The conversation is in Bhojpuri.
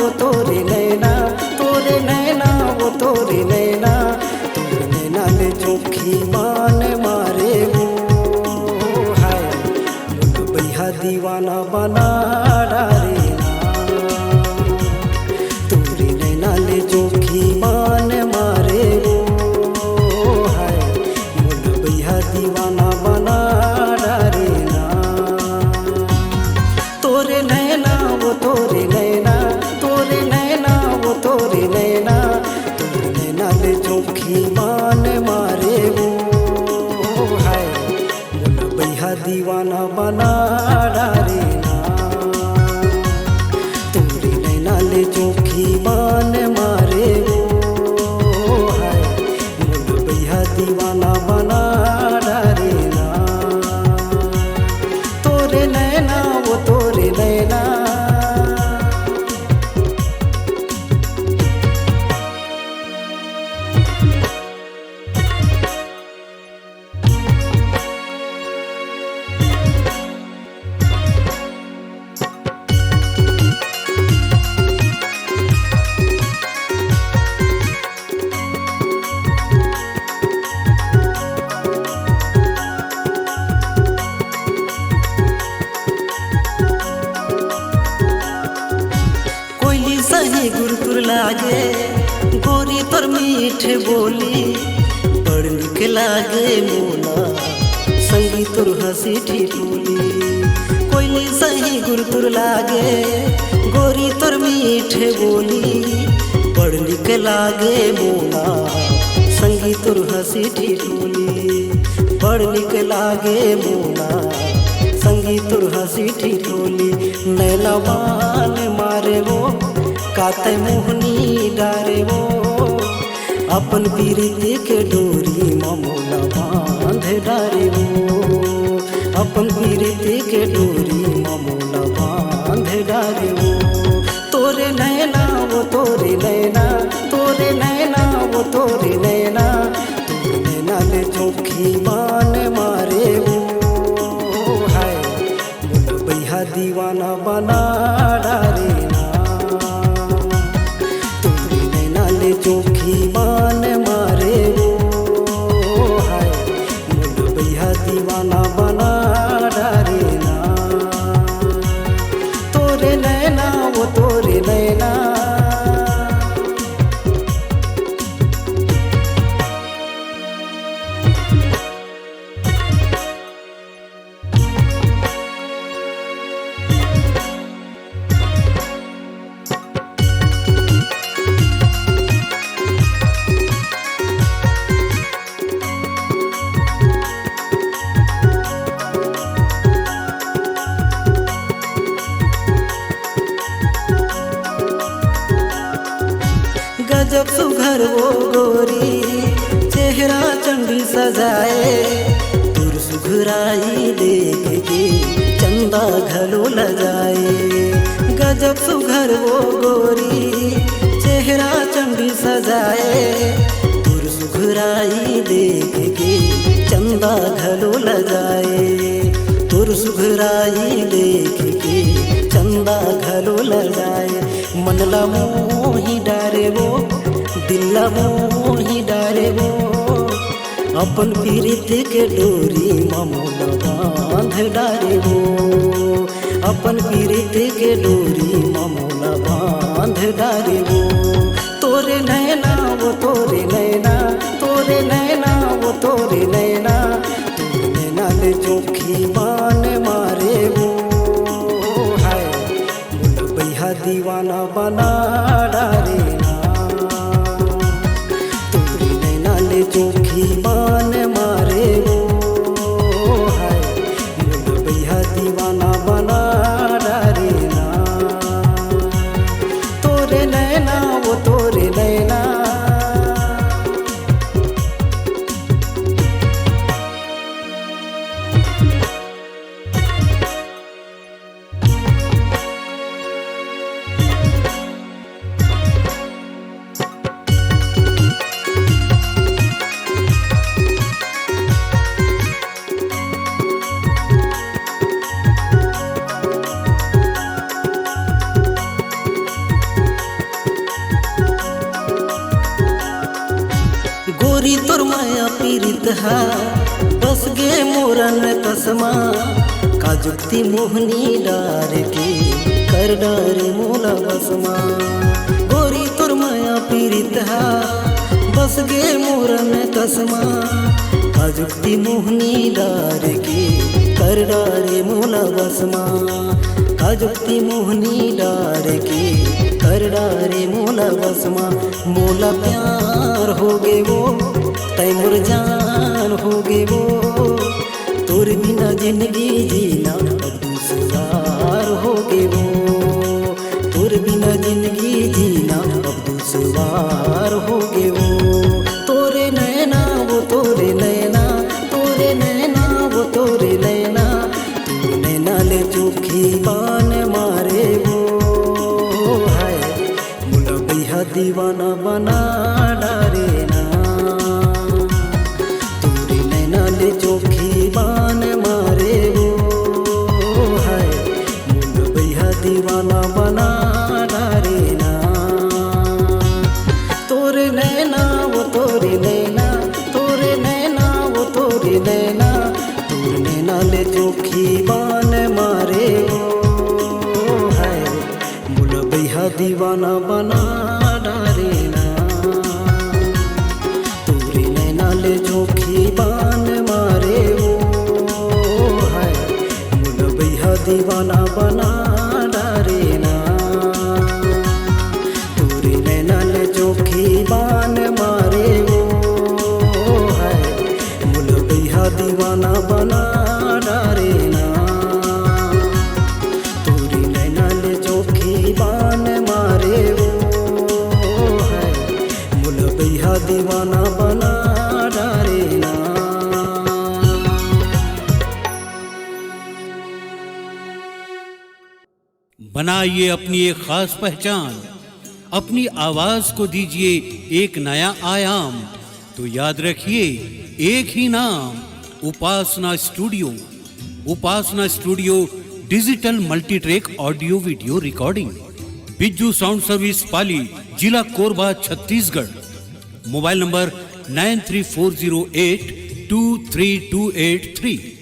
वो तोरे नैना वो तोरे नैना ले चोखी मान मारे वो हाय भैया दीवाना बना डारे तोरे नैना ले चोखी मान मारे वो हाय भैया दीवाना बना डारे ना तोरे नैना वो तोरे नैना वो तोरे नैना ले चोखी मान मारे वो हाय भैया दीवाना बना डारे ना तोरे नैना ले चोखी मान मारे वो हाय भैया दीवाना बना डारे ना तोरे नैना वो तोरे नैना। सही गुरतुर लागे गोरी तोर मीठ बोली बड़ निक लागे मोला संगी तोर हंसी ठिठोली कोई सही गुरतुर लागे गोरी तोर मीठ बोली बड़ निक लागे मोला संगी तोर हंसी ठिठोली बड़ निक लागे मोला संगी तोर हंसी ठिठोली नैना बान मारे वो काते मोहनी डारे वो अपन पीरिति के डोरी ममोला बांध डारे वो अपन पीरिति के डोरी ममोला बांध डारे वो तोरे नैना वो तोरे नैना वो तोरे नैना ले चोखी मान मारे वो हाय भैया दीवाना बना डारे ले चोखी मान मारे वो हाय भैया दीवाना बना डारे ना तोरे नैना वो तोरे नैना। गजब सुघर वो गोरी चेहरा चंडी सजाए तुर सुघराई देख के चंदा घलो लगाए गजब सुघर वो गोरी चेहरा चंडी सजाए तुर सुघराई देख के चंदा घलो लगाए तुर सुघराई देख के चंदा घलो लगाए मनला मोही डारे वो दिल्ला मोही डारे वो अपन पीरित के डोरी ममोला बांध डारे वो अपन पीरित के डोरी ममोला बांध डारे वो तोरे नैना वो तोरे नैना वो तोरे नैना ले चोखी मान मारे वो हाय भैया दीवाना बना डारे ना तोरे नैना ले चोखी मान मारे वो हाय भैया दीवाना बना डारे ना तोरे नैना वो तोरे नैना। हा बस गे मोरन तस्मा का जुक्ति मोहनी डार के कर डारे मोला बसमा गोरी तुर माया पीरित हा बस गे मोरन तस्मा का जुक्ति मोहनी डार के कर डारे मोला बसमा का जुक्ति मोहनी डार के कर डारे मोला बसमा मोला प्यार हो गे वो तै मोर जान हो गे वो तोर बिना जिंदगी जीना अब दुश्वार हो गे वो तोर बिना जिंदगी जीना अब दुश्वार हो गे वो तोरे नैना वो तोरे नैना तोरे नैना वो तोरे नैना तोर नैना ले चोखी बान मारे वो हाय मुला भैया दीवाना बना डारे ना तोरे नैना ले चोखी बान मारे वो हाय मुला भैया दीवाना बना डारे ना तोरे नैना वो तोरे नैना तोरे नैना वो तोरे नैना तोर नैना ले चोखी बान मारे वो हाय मुला भैया दीवाना बना डारे ना तोरे नैना ले चोखी बान मारे वो हाय मुला भैया दीवाना बना डारे ना तोरे नैना ले चोखी बान मारे वो हाय मुला भैया दीवाना बना डारे ना तोरे नैना ले चोखी बान मारे वो हाय मुला भैया दीवाना बना डारे ना। बनाइए अपनी एक खास पहचान, अपनी आवाज को दीजिए एक नया आयाम। तो याद रखिए एक ही नाम, Upasana studio. Upasana studio digital multitrack audio video recording, Bijju sound service Pali, जिला कोरबा, छत्तीसगढ़। Mobile number 9340823283।